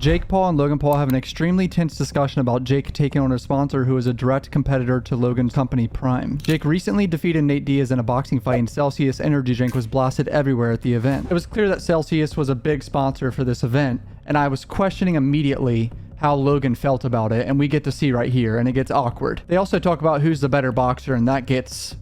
Jake Paul and Logan Paul have an extremely tense discussion about Jake taking on a sponsor who is a direct competitor to Logan's company Prime. Jake recently defeated Nate Diaz in a boxing fight, and Celsius energy drink was blasted everywhere at the event. It was clear that Celsius was a big sponsor for this event, and I was questioning immediately how Logan felt about it, and we get to see right here, and it gets awkward. They also talk about who's the better boxer, and that gets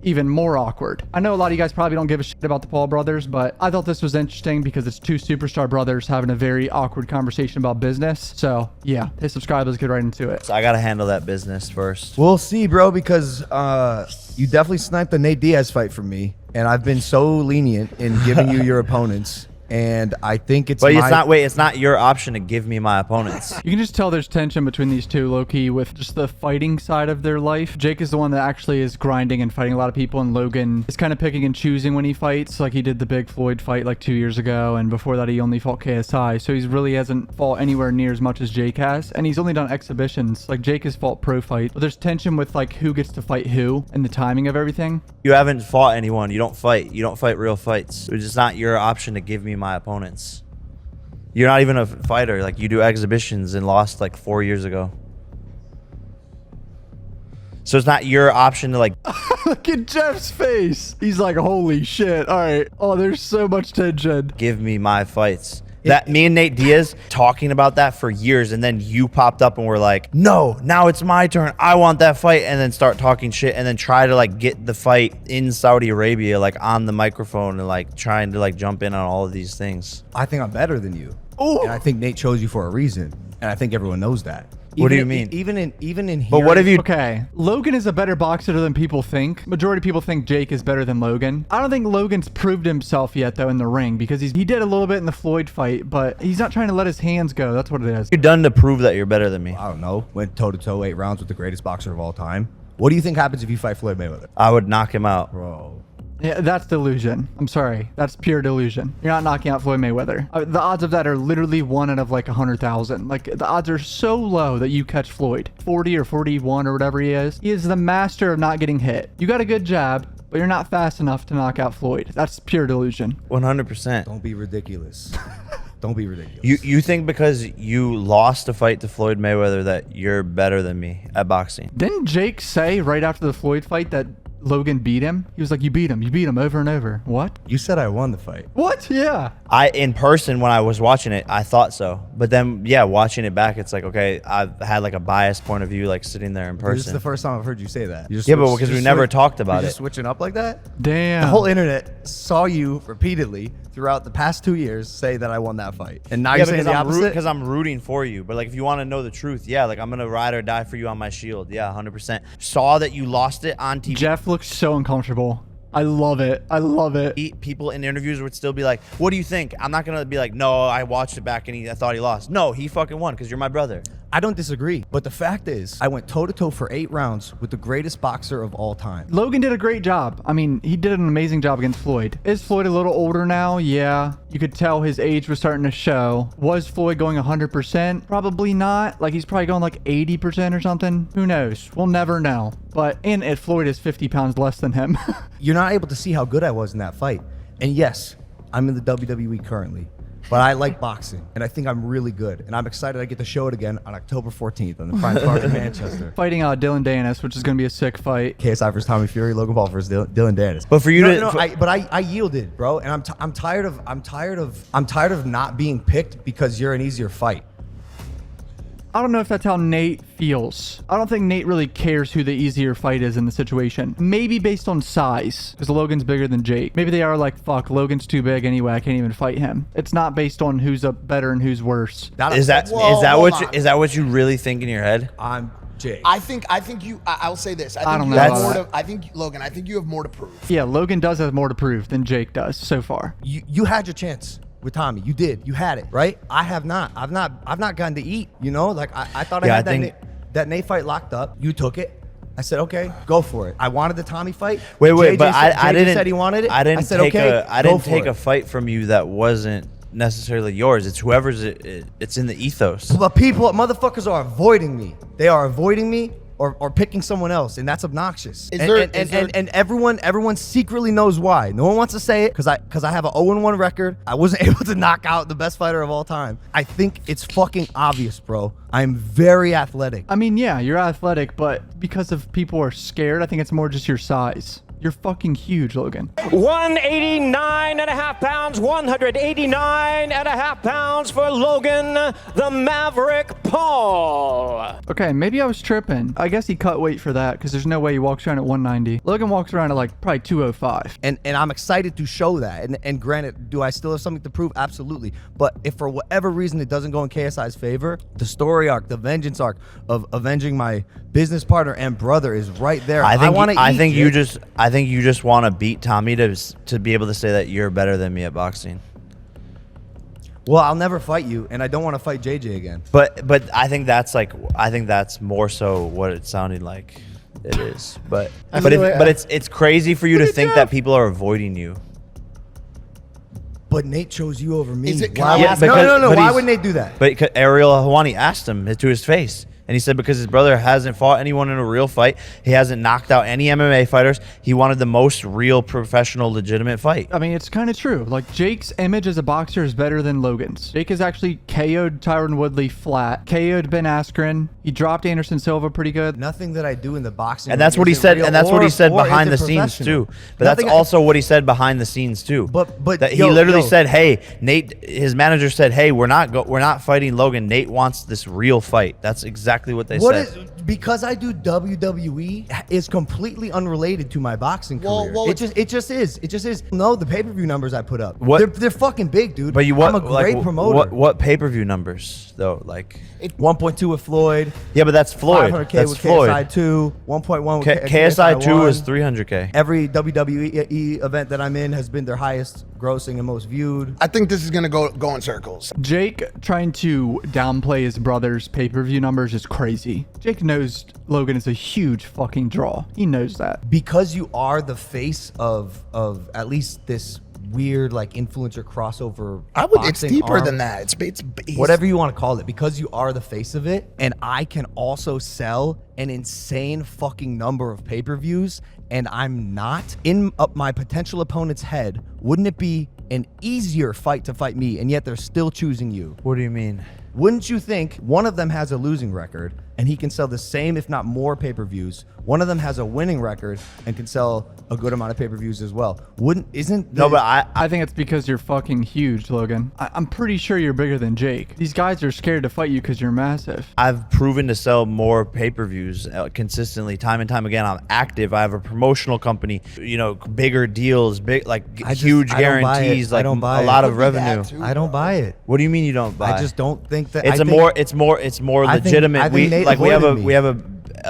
even more awkward. I know a lot of you guys probably don't give a shit about the Paul brothers, but I thought this was interesting because it's two superstar brothers having a very awkward conversation about business. So yeah, hey, subscribe, let's get right into it. So I gotta handle that business first. We'll see, bro, because you definitely sniped the Nate Diaz fight from me, and I've been so lenient in giving you your opponents. And I think it's it's not your option to give me my opponents. You can just tell there's tension between these two, low-key, with just the fighting side of their life. Jake is the one that actually is grinding and fighting a lot of people, and Logan is kind of picking and choosing when he fights, like he did the big Floyd fight like 2 years ago, and before that he only fought KSI, so he really hasn't fought anywhere near as much as Jake has, and he's only done exhibitions. Like Jake has fought pro fight, but there's tension with like who gets to fight who and the timing of everything. You haven't fought anyone. You don't fight real fights. It's just not your option to give me my opponents. You're not even a fighter. Like, you do exhibitions and lost like 4 years ago. So it's not your option to like Look at Jeff's face. He's like, holy shit. All right. Oh, there's so much tension. give me my fights. That me and Nate Diaz talking about that for years, and then you popped up and were like, no, now it's my turn, I want that fight, and then start talking shit, and then try to like get the fight in Saudi Arabia, like on the microphone, and like trying to like jump in on all of these things. I think I'm better than you. Ooh. And I think Nate chose you for a reason, and I think everyone knows that. What do you mean? Even in But what if you Okay, Logan is a better boxer than people think. Majority of people think Jake is better than Logan. I don't think Logan's proved himself yet, though, in the ring, because he did a little bit in the Floyd fight, but he's not trying to let his hands go. That's what it is. you're done to prove that you're better than me? I don't know, went toe-to-toe 8 rounds with the greatest boxer of all time. What do you think happens if you fight Floyd Mayweather? I would knock him out. Bro. Yeah, that's delusion. I'm sorry. That's pure delusion. You're not knocking out Floyd Mayweather. The odds of that are literally 1 out of like 100,000. Like, the odds are so low that you catch Floyd. 40 or 41 or whatever he is. He is the master of not getting hit. You got a good jab, but you're not fast enough to knock out Floyd. That's pure delusion. 100%. Don't be ridiculous. Don't be ridiculous. You think because you lost a fight to Floyd Mayweather that you're better than me at boxing? Didn't Jake say right after the Floyd fight that Logan beat him? He was like, you beat him over and over. What? You said I won the fight. What? Yeah. In person, when I was watching it, I thought so. But then, yeah, watching it back, it's like, okay, I've had like a biased point of view, like sitting there in person. This is the first time I've heard you say that. Yeah, but because we never talked about You're it. just switching up like that? Damn. The whole internet saw you repeatedly throughout the past 2 years say that I won that fight. And now you're saying the opposite? Because I'm rooting for you. But like, if you want to know the truth, yeah, like I'm going to ride or die for you on my shield. Yeah, 100%. Saw that you lost it on TV. Jeff looks so uncomfortable. I love it. I love it. People in interviews would still be like, what do you think? I'm not going to be like, no, I watched it back and I thought he lost. No, he fucking won because you're my brother. I don't disagree. But the fact is, I went toe-to-toe for 8 rounds with the greatest boxer of all time. Logan did a great job. I mean, he did an amazing job against Floyd. Is Floyd a little older now? Yeah. You could tell his age was starting to show. Was Floyd going 100%? Probably not. Like, he's probably going like 80% or something. Who knows? We'll never know. But Floyd is 50 pounds less than him. You're not able to see how good I was in that fight. And yes, I'm in the WWE currently. But I like boxing, and I think I'm really good. And I'm excited I get to show it again on October 14th on the Prime Park in Manchester. Fighting Dylan Danis, which is going to be a sick fight. KSI versus Tommy Fury, Logan Paul versus Dylan Danis. But for you I yielded, bro, and I'm tired of not being picked because you're an easier fight. I don't know if that's how Nate feels. I don't think Nate really cares who the easier fight is in the situation. Maybe based on size, because Logan's bigger than Jake. Maybe they are like, fuck, Logan's too big anyway, I can't even fight him. It's not based on who's up better and who's worse. Is that what you really think in your head? I'm Jake. I think you. I'll say this. I don't know. I think Logan. I think you have more to prove. Yeah, Logan does have more to prove than Jake does so far. You had your chance with Tommy. You did. You had it, right? I have not. I've not gotten to eat, you know? Like, I thought I had that Nate fight locked up. You took it. I said, okay, go for it. I wanted the Tommy fight. Wait, JJ but I didn't. Said he wanted it. I didn't said, take okay, I didn't take a fight from you that wasn't necessarily yours. It's whoever's it's in the ethos. But motherfuckers are avoiding me. They are avoiding me. or picking someone else, and that's obnoxious. Is And, there- and everyone secretly knows why. No one wants to say it because I have an 0-1 record. I wasn't able to knock out the best fighter of all time. I think it's fucking obvious, bro. I'm very athletic. I mean, yeah, you're athletic, but because of people are scared, I think it's more just your size. You're fucking huge, Logan. 189.5 pounds, 189.5 pounds for Logan, the Maverick Paul. Okay, maybe I was tripping. I guess he cut weight for that because there's no way he walks around at 190. Logan walks around at like probably 205. And I'm excited to show that. And granted, do I still have something to prove? Absolutely. But if for whatever reason it doesn't go in KSI's favor, the story arc, the vengeance arc of avenging my business partner and brother is right there. I think you just want to beat Tommy to be able to say that you're better than me at boxing. Well, I'll never fight you, and I don't want to fight JJ again. But I think that's more so what it sounded like it is. But it's crazy for you to think that people are avoiding you. But Nate chose you over me. Is it- Why Yeah, would- because- no. but Why he's- would Nate do that? But Ariel Hawani asked him to his face. And he said because his brother hasn't fought anyone in a real fight, he hasn't knocked out any MMA fighters, he wanted the most real, professional, legitimate fight. I mean, it's kind of true. Like, Jake's image as a boxer is better than Logan's. Jake has actually KO'd Tyron Woodley flat, KO'd Ben Askren. He dropped Anderson Silva pretty good. Nothing that I do in the boxing. And that's ring what he isn't said. real And that's what he or- said or behind the isn't scenes professional. too. But that's Nothing I- also what he said behind the scenes too. But that he yo, literally yo. said, "Hey, Nate." His manager said, "Hey, we're not fighting Logan. Nate wants this real fight." That's exactly what they What said. is because I do WWE is completely unrelated to my boxing Well, career. well, it just is. No, the pay-per-view numbers I put up. What- They're fucking big, dude. But I'm a great promoter. What pay-per-view numbers though? Like 1.2 with Floyd. yeah, but that's Floyd. 500K That's with Floyd. KSI 2. 1.1 with KSI 2 1. was 300K. Every WWE event that I'm in has been their highest grossing and most viewed. I think this is gonna go in circles. Jake trying to downplay his brother's pay-per-view numbers is crazy. Jake knows Logan is a huge fucking draw. He knows that. Because you are the face of at least this weird like influencer crossover. It's boxing deeper arm. than that. It's Whatever you want to call it, because you are the face of it, and I can also sell an insane fucking number of pay-per-views, and I'm not in my potential opponent's head. Wouldn't it be an easier fight to fight me, and yet they're still choosing you? What do you mean? Wouldn't you think one of them has a losing record and he can sell the same, if not more, pay-per-views? One of them has a winning record and can sell a good amount of pay-per-views as well. No, but I think it's because you're fucking huge, Logan. I'm pretty sure you're bigger than Jake. These guys are scared to fight you because you're massive. I've proven to sell more pay-per-views consistently, time and time again. I'm active. I have a promotional company. You know, bigger deals, huge I don't buy it. guarantees, I like don't buy a it. lot of Could be that revenue. too, I don't buy it. What do you mean you don't buy? I just don't think that. It's more I think- legitimate. I think Nate avoided me. We have a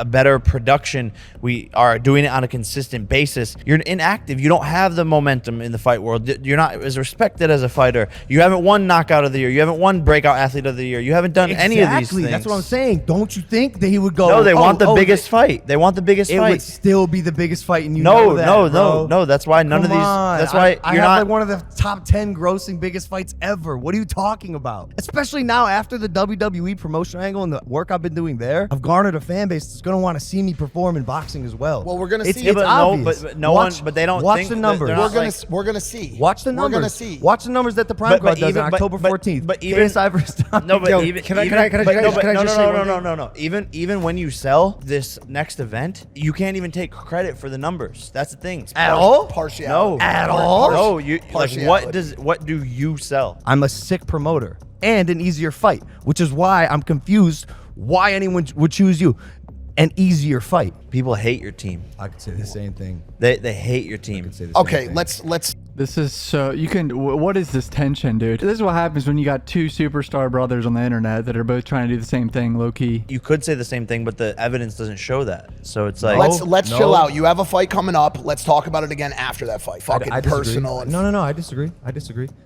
better production. We are doing it on a consistent basis. You're inactive. You don't have the momentum in the fight world. You're not as respected as a fighter. You haven't won knockout of the year. You haven't won breakout athlete of the year. You haven't done any of these things. That's what I'm saying. Don't you think that he would go? No, they want the biggest fight. They want the biggest It fight. would still be the biggest fight, and you No, know that, no, bro. no. That's why none of Come these. on. That's why I you're have not. like one of the top 10 grossing biggest fights ever. What are you talking about? Especially now after the WWE promotion angle and the work I've been doing there, I've garnered a fan base that's gonna want to see me perform in boxing as well. Well, we're gonna It's, see. it's but obvious. no one. But they don't watch think the that numbers. they're we're not gonna like- we're gonna see. Watch the numbers. We're gonna see. Watch the numbers that the Prime Card does on October 14th. But even KSI versus Tommy. no, but Yo, even can I even- just- but can I no, just but no, say no, one no, thing? no, no. Even when you sell this next event, you can't even take credit for the numbers. That's the thing. It's At all? Partiality. No, At all? No, you like Partiality. what do you sell? I'm a sick promoter and an easier fight, which is why I'm confused why anyone would choose you. An easier fight. People hate your team. I could say the same thing. They hate your team. Okay, let's. This is so you can. What is this tension, dude? This is what happens when you got two superstar brothers on the internet that are both trying to do the same thing, low key. You could say the same thing, but the evidence doesn't show that. So it's like Let's chill out. You have a fight coming up. Let's talk about it again after that fight. Fucking I disagree. personal. And No, I disagree.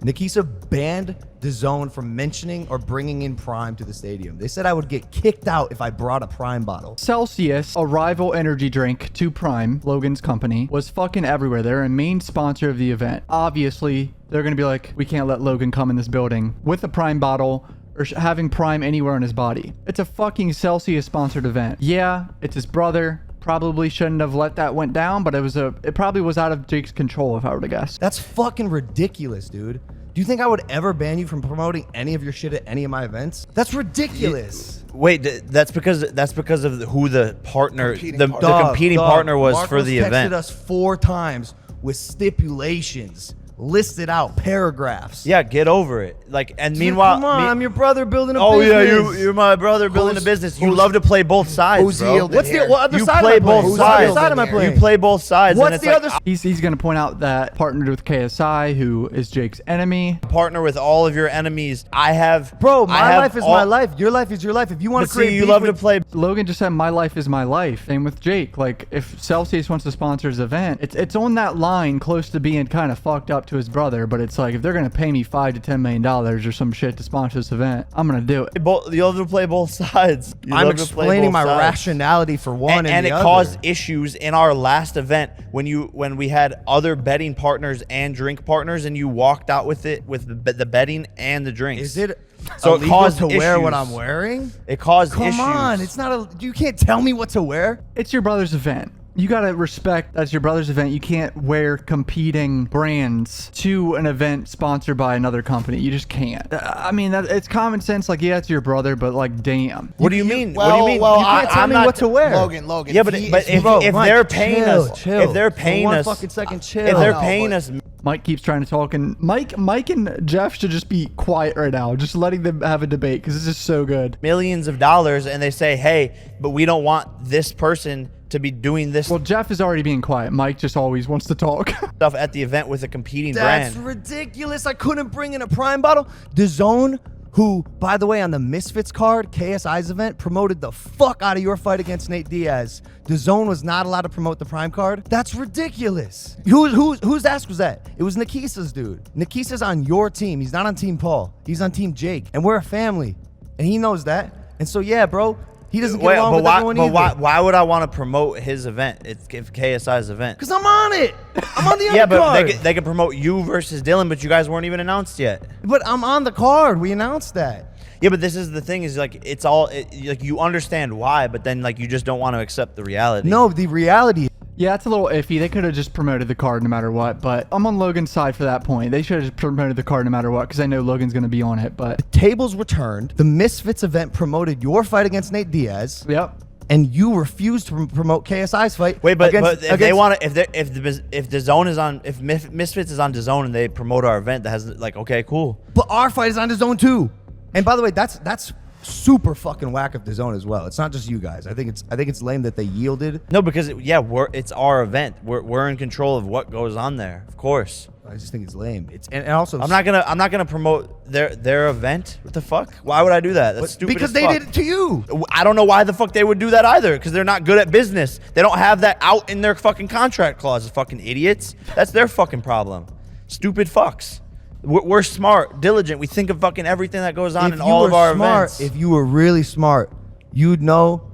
Nikisa banned DAZN from mentioning or bringing in Prime to the stadium. They said I would get kicked out if I brought a Prime bottle. Celsius, a rival energy drink to Prime, Logan's company, was fucking everywhere. They're a main sponsor of the event. Obviously, they're going to be like, we can't let Logan come in this building with a Prime bottle or having Prime anywhere on his body. It's a fucking Celsius sponsored event. Yeah, it's his brother. Probably shouldn't have let that went down, but it probably was out of Jake's control if I were to guess. That's fucking ridiculous, dude. Do you think I would ever ban you from promoting any of your shit at any of my events? That's ridiculous. Wait, that's because of who the partner, the Dog, competing partner was for the Marcos event. texted us 4 times with stipulations, listed out paragraphs. Yeah, get over it. Like, and Dude, meanwhile, come on, I'm your brother building a oh business. yeah, you're my brother building a business. You love to play both sides, who's bro. yielded What's here? what other You side play am I playing? both What other sides. side am I playing? You play both sides. What's and it's the like, other? He's going to point out that partnered with KSI, who is Jake's enemy. partner with all of your enemies. I have, Bro, I my have life is all- my life. Your life is your life. If you want But to create see, you beef love to with- play. Logan just said, my life is my life. Same with Jake. Like, if Celsius wants to sponsor his event, it's on that line close to being kind of fucked up to his brother. But it's like, if they're going to pay me $5 to $10 million or some shit to sponsor this event, I'm going to do it. You love to play both sides. You I'm love to play explaining both my sides. rationality for one and the it other. caused issues in our last event when we had other betting partners and drink partners, and you walked out with it with the betting and the drinks. Is it So it illegal caused to wear what issues. I'm wearing? It caused Come issues. on, it's not a. You can't tell me what to wear. It's your brother's event. You got to respect that's your brother's event. You can't wear competing brands to an event sponsored by another company. You just can't. I mean, it's common sense. Like, yeah, it's your brother, but like, damn. What do you mean? Well, what do you mean? well, You can't tell I'm me not- what to wear. Logan. Yeah, but if Mike, they're paying chill, us, chill. if they're For paying one us, fucking second, chill. if they're No, paying but- us Mike keeps trying to talk, and Mike and Jeff should just be quiet right now, just letting them have a debate because this is so good. millions of dollars, and they say, hey, but we don't want this person to be doing this Well, Jeff is already being quiet. Mike just always wants to talk. stuff at the event with a competing That's brand. ridiculous. I couldn't bring in a Prime bottle. DAZN, who, by the way, on the Misfits card, KSI's event, promoted the fuck out of your fight against Nate Diaz. DAZN was not allowed to promote the Prime card. That's ridiculous. Whose ass was that? It was Nikisa's, dude. Nikisa's on your team. He's not on Team Paul. He's on Team Jake. And we're a family. And he knows that. And so, yeah, bro, he doesn't get along with everyone either. why would I want to promote his event? It's KSI's event. Because I'm on it. I'm on the Yeah, but undercard. they could promote you versus Dylan, but you guys weren't even announced yet. But I'm on the card. We announced that. Yeah, but this is the thing is like like you understand why, but then like you just don't want to accept the reality. No, the reality. Yeah, it's a little iffy. They could have just promoted the card no matter what, but I'm on Logan's side for that point. They should have just promoted the card no matter what because I know Logan's going to be on it, but Tables were turned. The Misfits event promoted your fight against Nate Diaz, yep. and you refused to promote KSI's fight. Wait, but if they against- want to, if the zone is on, if Misfits is on the zone and they promote our event, that has like okay, cool. but our fight is on the zone too. And by the way, that's super fucking whack of the zone as well. It's not just you guys. I think it's lame that they yielded. No, because it's our event. We're in control of what goes on there, of course. I just think it's lame. It's and also I'm not gonna promote their event. What the fuck? Why would I do that? That's stupid. because as they fuck. did it to you. I don't know why the fuck they would do that either. Because they're not good at business. They don't have that out in their fucking contract clauses. Fucking idiots. That's their fucking problem. Stupid fucks. We're smart, diligent. We think of fucking everything that goes on in all of our events. If you were really smart, you'd know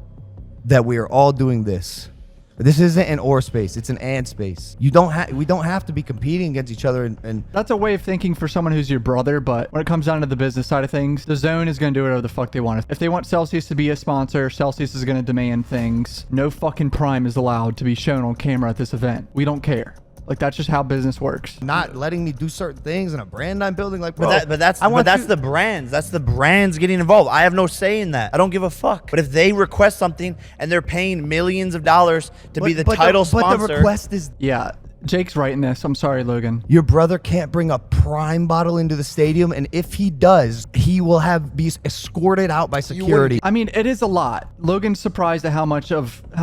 that we are all doing this. This isn't an or space; it's an and space. We don't have to be competing against each other. And That's a way of thinking for someone who's your brother, but when it comes down to the business side of things, the zone is going to do whatever the fuck they want. If they want Celsius to be a sponsor, Celsius is going to demand things. No fucking Prime is allowed to be shown on camera at this event. We don't care. Like, that's just how business works. not letting me do certain things in a brand I'm building. Like, bro, But that's the brands. That's the brands getting involved. I have no say in that. I don't give a fuck. But if they request something and they're paying millions of dollars to be the title sponsor, But the request is Yeah, Jake's right in this. I'm sorry, Logan. your brother can't bring a Prime bottle into the stadium, and if he does, he will be escorted out by security. I mean, it is a lot. Logan's surprised at how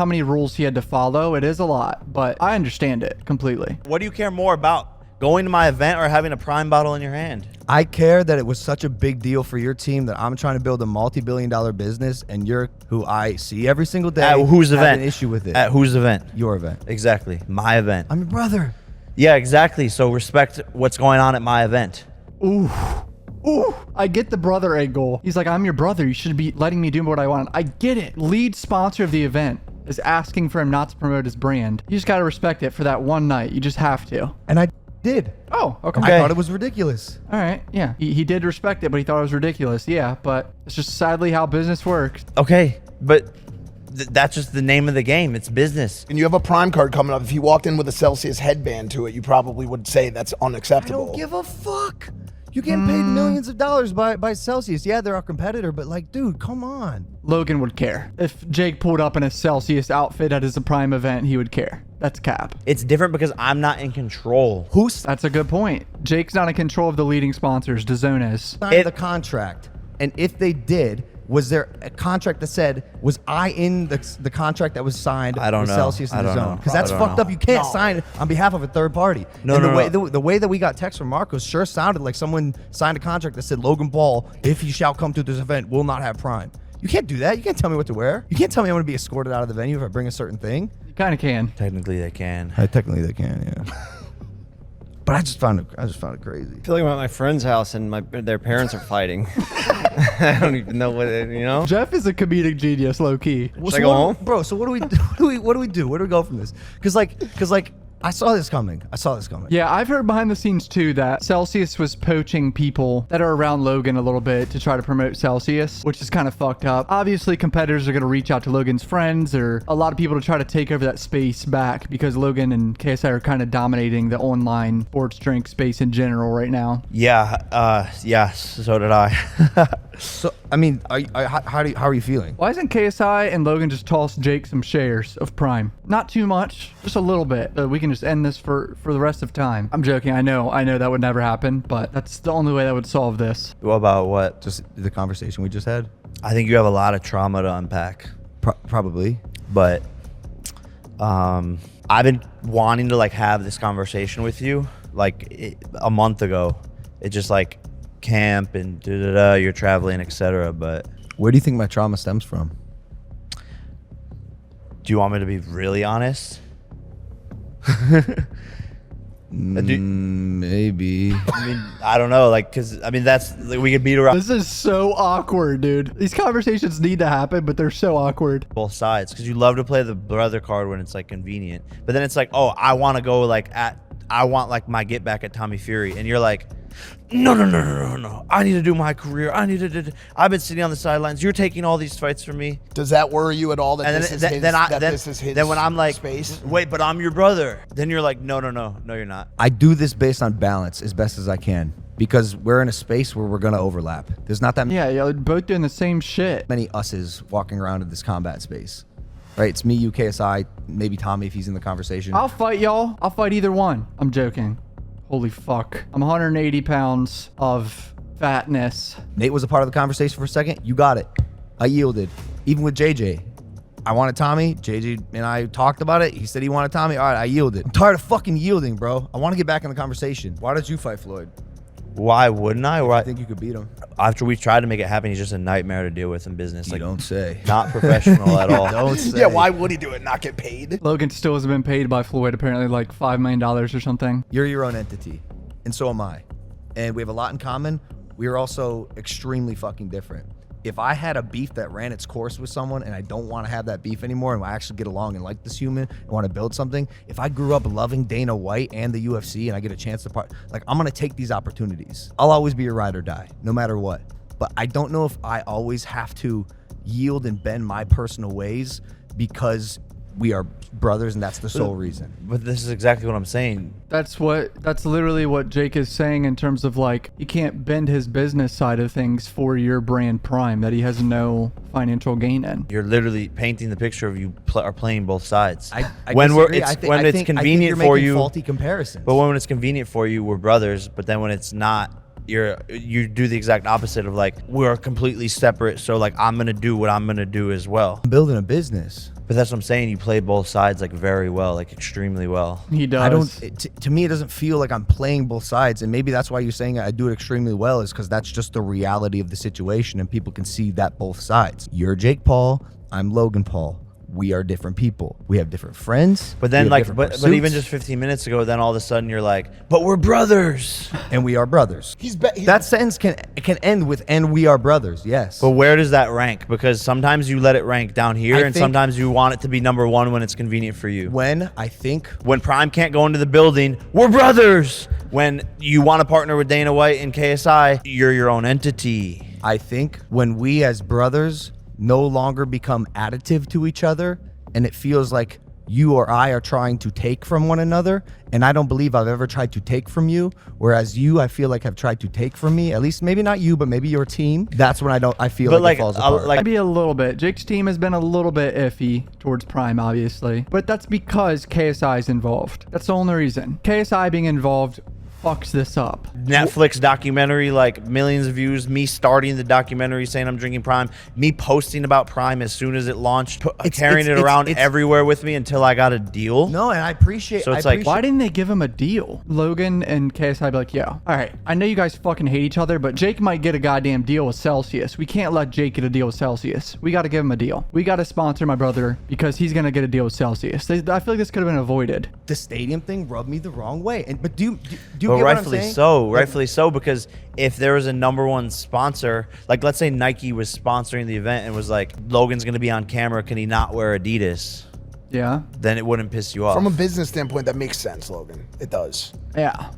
many rules he had to follow. It is a lot, but I understand it completely. what do you care more about? Going to my event or having a Prime bottle in your hand? I care that it was such a big deal for your team that I'm trying to build a multi-billion-dollar business, and you're who I see every single day. At whose have event? An issue with it. At whose event? Your event. Exactly. My event. I'm your brother. Yeah, exactly. So respect what's going on at my event. Ooh, I get the brother angle. He's like, I'm your brother. You should be letting me do what I want. I get it. Lead sponsor of the event is asking for him not to promote his brand. You just got to respect it for that one night. You just have to. And I did. Oh, okay. I thought it was ridiculous. All right, yeah. He did respect it, but he thought it was ridiculous. Yeah, but it's just sadly how business works. Okay, but that's just the name of the game. It's business. And you have a Prime card coming up. If you walked in with a Celsius headband to it, you probably would say that's I unacceptable. don't give a fuck. You're getting paid millions of dollars by Celsius. Yeah, they're our competitor, but like, dude, come on. Logan would care. If Jake pulled up in a Celsius outfit at his Prime event, he would care. That's cap. It's different because I'm not in control. That's a good point. Jake's not in control of the leading sponsors. DAZN is. Signed the contract? And if they did, was there a contract that said, was I in the contract that was signed I don't with know. Celsius I in the don't zone? know. Because that's I don't fucked know. up. You can't sign it on behalf of a third party. No, and no, the way that we got text from Marcos sure sounded like someone signed a contract that said Logan Paul, if he shall come to this event, will not have Prime. You can't do that. You can't tell me what to wear. You can't tell me I'm going to be escorted out of the venue if I bring a certain thing. You kind of can. Technically, they can. Technically, they can, yeah. But I just found it crazy. I feel like I'm at my friend's house and their parents are fighting. I don't even know what you know. Jeff is a comedic genius, low key. Should I go home? Bro, so what do we do? What do we do? Where do we go from this? Because I saw this coming. Yeah, I've heard behind the scenes too that Celsius was poaching people that are around Logan a little bit to try to promote Celsius, which is kind of fucked up. Obviously, competitors are going to reach out to Logan's friends or a lot of people to try to take over that space back because Logan and KSI are kind of dominating the online sports drink space in general right now. Yeah, so did I. So, I mean, how are you feeling? Why isn't KSI and Logan just toss Jake some shares of Prime? Not too much, just a little bit. We can just end this for the rest of time. I'm joking. I know that would never happen, but that's the only way that would solve this. What about what? Just the conversation we just had? I think you have a lot of trauma to unpack. Probably. But I've been wanting to like have this conversation with you like a month ago. It just like camp and you're traveling, etc. But Where do you think my trauma stems from? do you want me to be really honest? Maybe. I mean, I don't know, like, cause I mean that's like, we could beat around This is so awkward, dude. These conversations need to happen, but they're so awkward. both sides because you love to play the brother card when it's like convenient, but then it's like, oh, I want to go like I want like my get back at Tommy Fury, and you're like, no. I need to do my career. I've been sitting on the sidelines. You're taking all these fights from me. Does that worry you at all that And this is then, his, this is his then when I'm like, space? wait, but I'm your brother. Then you're like, no, you're not. I do this based on balance as best as I can because we're in a space where we're going to overlap. There's not that Yeah, you're both doing the same shit. many us's walking around in this combat space. Right? It's me, you, KSI, maybe Tommy if he's in the conversation. I'll fight y'all. I'll fight either one. I'm joking. Holy fuck. I'm 180 pounds of fatness. Nate was a part of the conversation for a second. You got it. I yielded. Even with JJ. I wanted Tommy. JJ and I talked about it. He said he wanted Tommy. All right, I yielded. I'm tired of fucking yielding, bro. I want to get back in the conversation. Why did you fight Floyd? Why wouldn't I? I think you could beat him. After we tried to make it happen, he's just a nightmare to deal with in business. You Like, don't say. not professional at all. Don't say. Yeah, why would he do it? Not get paid? Logan still hasn't been paid by Floyd, apparently like $5 million or something. You're your own entity, and so am I. And we have a lot in common. We are also extremely fucking different. If I had a beef that ran its course with someone and I don't want to have that beef anymore and I actually get along and like this human and want to build something, if I grew up loving Dana White and the UFC and I get a chance to I'm going to take these opportunities. I'll always be a ride or die, no matter what. But I don't know if I always have to yield and bend my personal ways because we are brothers and that's the sole reason. But this is exactly what I'm saying. That's literally what Jake is saying in terms of like, he can't bend his business side of things for your brand Prime that he has no financial gain in. You're literally painting the picture of you are playing both sides. I when disagree. it's convenient for you, faulty comparisons. but when it's convenient for you, we're brothers. But then when it's not, you do the exact opposite of like, we're completely separate. So like, I'm gonna do what I'm gonna do as well. I'm building a business. But that's what I'm saying. You play both sides like very well, like extremely well. He does. I don't. To me, it doesn't feel like I'm playing both sides, and maybe that's why you're saying I do it extremely well, is because that's just the reality of the situation, and people can see that both sides. You're Jake Paul. I'm Logan Paul. we are different people. We have different friends. But then, we have like, different but even pursuits, just 15 minutes ago, then all of a sudden you're like, but we're brothers. and we are brothers. That sentence can end with "and we are brothers." Yes. But where does that rank? Because sometimes you let it rank down here, I and think- sometimes you want it to be number one when it's convenient for you. when I think When Prime can't go into the building, we're brothers. When you want to partner with Dana White and KSI, you're your own entity. when we as brothers no longer become additive to each other, and it feels like you or I are trying to take from one another, and I don't believe I've ever tried to take from you, whereas you, I feel like, have tried to take from me. At least maybe not you, but maybe your team. That's when I feel But like it falls apart. like, Maybe a little bit. Jake's team has been a little bit iffy towards Prime, obviously. But that's because KSI is involved. That's the only reason. KSI being involved fucks this up. Netflix documentary, like millions of views, me starting the documentary saying I'm drinking Prime, me posting about Prime as soon as it launched, carrying it around everywhere with me until I got a deal. No, and I appreciate. So it's I like, appreciate- Why didn't they give him a deal? Logan and KSI be like, yeah, all right, I know you guys fucking hate each other, but Jake might get a goddamn deal with Celsius. We can't let Jake get a deal with Celsius. We got to give him a deal. We got to sponsor my brother because he's going to get a deal with Celsius. I feel like this could have been avoided. the stadium thing rubbed me the wrong way. But do you But get what I'm rightfully saying? so, rightfully so, because if there was a number one sponsor, like let's say Nike was sponsoring the event and was like, Logan's going to be on camera, can he not wear Adidas? Yeah. Then it wouldn't piss you off. From a business standpoint, that makes sense, Logan. It does. Yeah.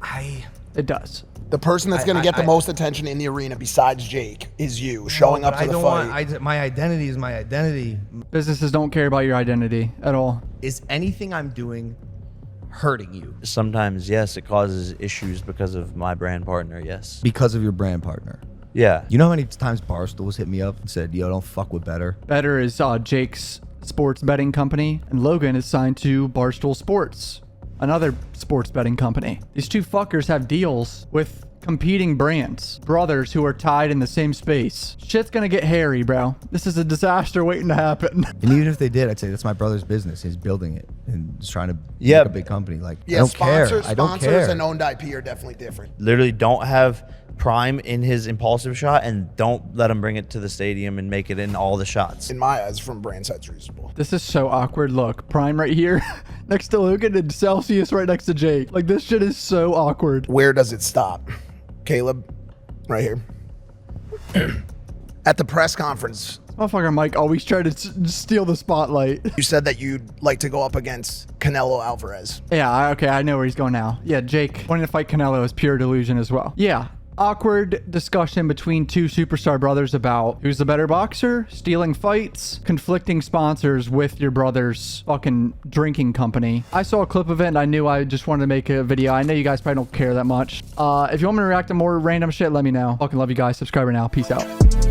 It does. The person that's going to get the most attention in the arena besides Jake is you showing up to the fight. My identity is my identity. Businesses don't care about your identity at all. Is anything I'm doing hurting you Sometimes, yes, it causes issues because of my brand partner, yes. because of your brand partner? Yeah. You know how many times Barstool's hit me up and said, yo, don't fuck with Better? Better is Jake's sports betting company, and Logan is signed to Barstool Sports, another sports betting company. These two fuckers have deals with competing brands, brothers who are tied in the same space. Shit's gonna get hairy, bro. This is a disaster waiting to happen. And even if they did, I'd say that's my brother's business. He's building it and just trying to Yeah. make a big company. Like, Yeah, I don't care. I don't sponsors care. and owned IP are definitely different. Literally don't have Prime in his impulsive shot and don't let him bring it to the stadium and make it in all the shots. In my eyes, from brand side's reasonable. This is so awkward. Look, Prime right here next to Logan and Celsius right next to Jake. Like, this shit is so awkward. Where does it stop? Caleb, right here. At the press conference, Motherfucker Mike always tried to steal the spotlight. you said that you'd like to go up against Canelo Alvarez. Yeah, okay, I know where he's going now. Yeah, Jake wanting to fight Canelo is pure delusion as well. Yeah, awkward discussion between two superstar brothers about who's the better boxer, stealing fights, conflicting sponsors with your brother's fucking drinking company. I saw a clip of it and I knew I just wanted to make a video. I know you guys probably don't care that much. If you want me to react to more random shit, let me know. Fucking love you guys. Subscribe right now. Peace out.